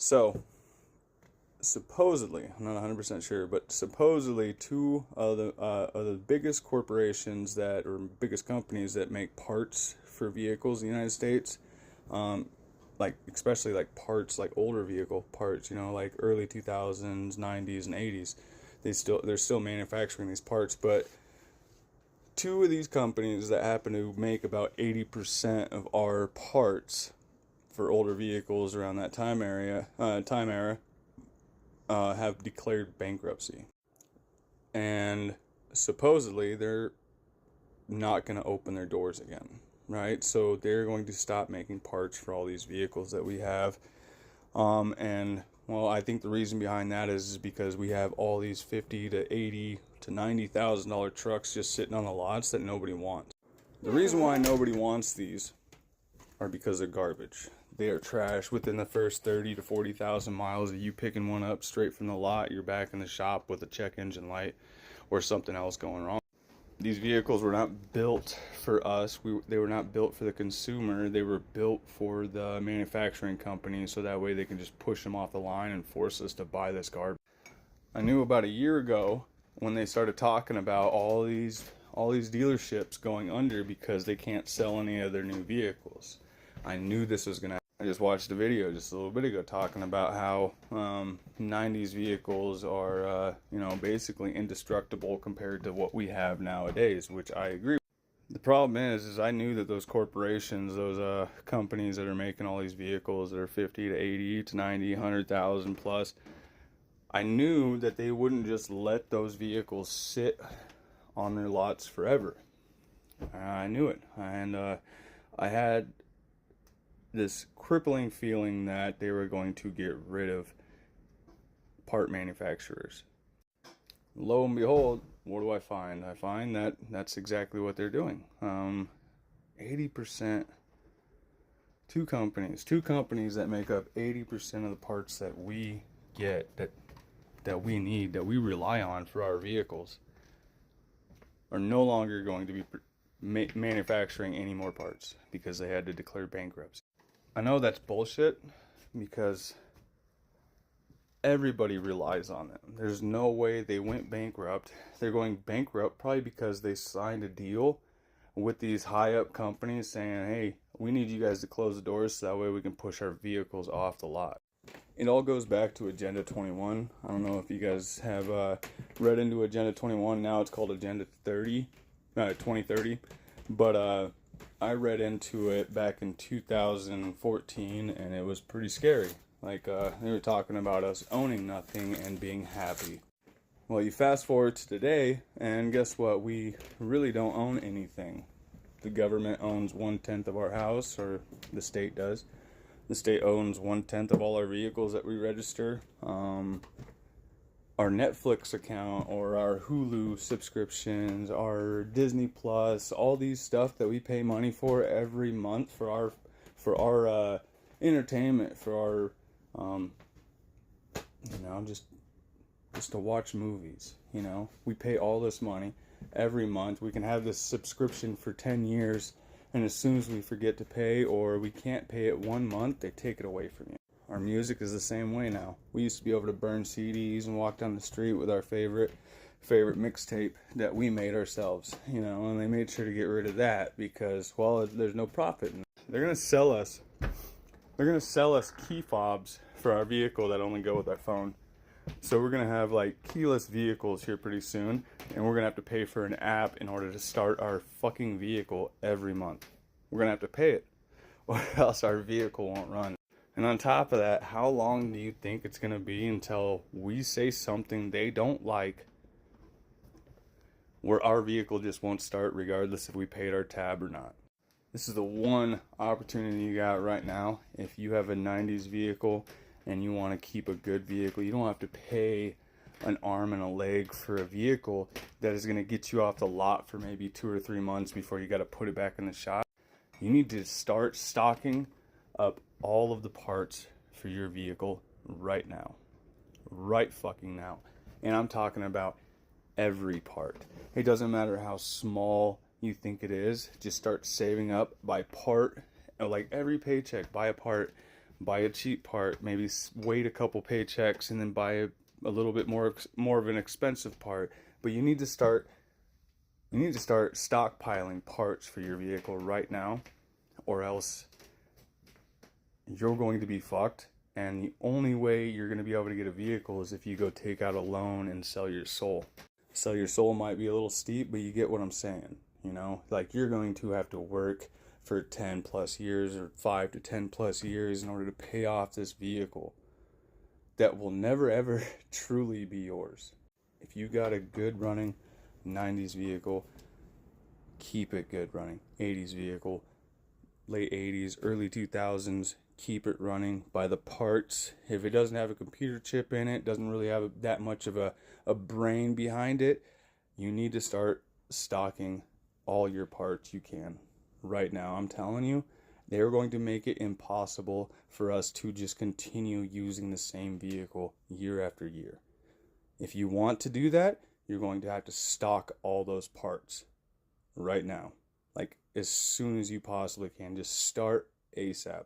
So, supposedly, I'm not 100% sure, but supposedly two of the biggest corporations that, or biggest companies that make parts for vehicles in the United States, um, like especially like parts, like older vehicle parts, like early 2000s, 90s, and 80s, they're still manufacturing these parts, but two of these companies that happen to make about 80% of our parts for older vehicles around that time era, have declared bankruptcy, and supposedly they're not going to open their doors again, right? So they're going to stop making parts for all these vehicles that we have. And well, I think the reason behind that is because we have all these 50 to 80 to $90,000 trucks just sitting on the lots that nobody wants. The reason why nobody wants these are because they're garbage. They are trash. Within the first 30 to 40,000 miles of you picking one up straight from the lot, you're back in the shop with a check engine light or something else going wrong. These vehicles were not built for us. They were not built for the consumer. They were built for the manufacturing company, so that way they can just push them off the line and force us to buy this garbage. I knew about a year ago when they started talking about all these dealerships going under because they can't sell any of their new vehicles. I knew this was gonna. I just watched a video just a little bit ago talking about how 90s vehicles are, basically indestructible compared to what we have nowadays, which I agree with. The problem is I knew that those corporations, those companies that are making all these vehicles that are 50 to 80 to 90, 100,000 plus, I knew that they wouldn't just let those vehicles sit on their lots forever. I knew it, and I had this crippling feeling that they were going to get rid of part manufacturers. Lo and behold, what do I find? I find that that's exactly what they're doing. 80%, two companies that make up 80% of the parts that we get, that we need, that we rely on for our vehicles, are no longer going to be manufacturing any more parts because they had to declare bankruptcy. I know that's bullshit because everybody relies on them. There's no way they went bankrupt. They're going bankrupt probably because they signed a deal with these high up companies saying, hey, we need you guys to close the doors so that way we can push our vehicles off the lot. It all goes back to Agenda 21. I don't know if you guys have read into Agenda 21. Now it's called Agenda 2030. But I read into it back in 2014, and it was pretty scary. Like, they were talking about us owning nothing and being happy. Well, you fast forward to today, and guess what? We really don't own anything. The government owns 1/10 of our house, or the state does. The state owns 1/10 of all our vehicles that we register. Our Netflix account or our Hulu subscriptions, our Disney Plus, all these stuff that we pay money for every month for our entertainment, for our just to watch movies. We pay all this money every month. We can have this subscription for 10 years, and as soon as we forget to pay or we can't pay it 1 month, they take it away from you. Our music is the same way now. We used to be able to burn CDs and walk down the street with our favorite mixtape that we made ourselves, and they made sure to get rid of that because, well, there's no profit in it. They're gonna sell us key fobs for our vehicle that only go with our phone. So we're gonna have like keyless vehicles here pretty soon, and we're gonna have to pay for an app in order to start our fucking vehicle every month. We're gonna have to pay it, or else our vehicle won't run. And on top of that, how long do you think it's going to be until we say something they don't like where our vehicle just won't start regardless if we paid our tab or not? This is the one opportunity you got right now. If you have a 90s vehicle and you want to keep a good vehicle, you don't have to pay an arm and a leg for a vehicle that is going to get you off the lot for maybe 2 or 3 months before you got to put it back in the shop. You need to start stocking up all of the parts for your vehicle right now. Right fucking now. And I'm talking about every part. It doesn't matter how small you think it is. Just start saving up by part. Like every paycheck, buy a part. buy a cheap part, maybe wait a couple paychecks and then buy a little bit more of an expensive part. But you need to start stockpiling parts for your vehicle right now, or else you're going to be fucked. And the only way you're going to be able to get a vehicle is if you go take out a loan and sell your soul. Sell your soul might be a little steep, but you get what I'm saying. You know, like, you're going to have to work for 10 plus years or 5 to 10 plus years in order to pay off this vehicle that will never ever truly be yours. If you got a good running 90s vehicle, keep it good running. 80s vehicle, late 80s, early 2000s, keep it running. Buy the parts. If it doesn't have a computer chip in it, doesn't really have that much of a brain behind it, you need to start stocking all your parts you can right now. I'm telling you, they're going to make it impossible for us to just continue using the same vehicle year after year. If you want to do that, you're going to have to stock all those parts right now. Like, as soon as you possibly can. Just start ASAP.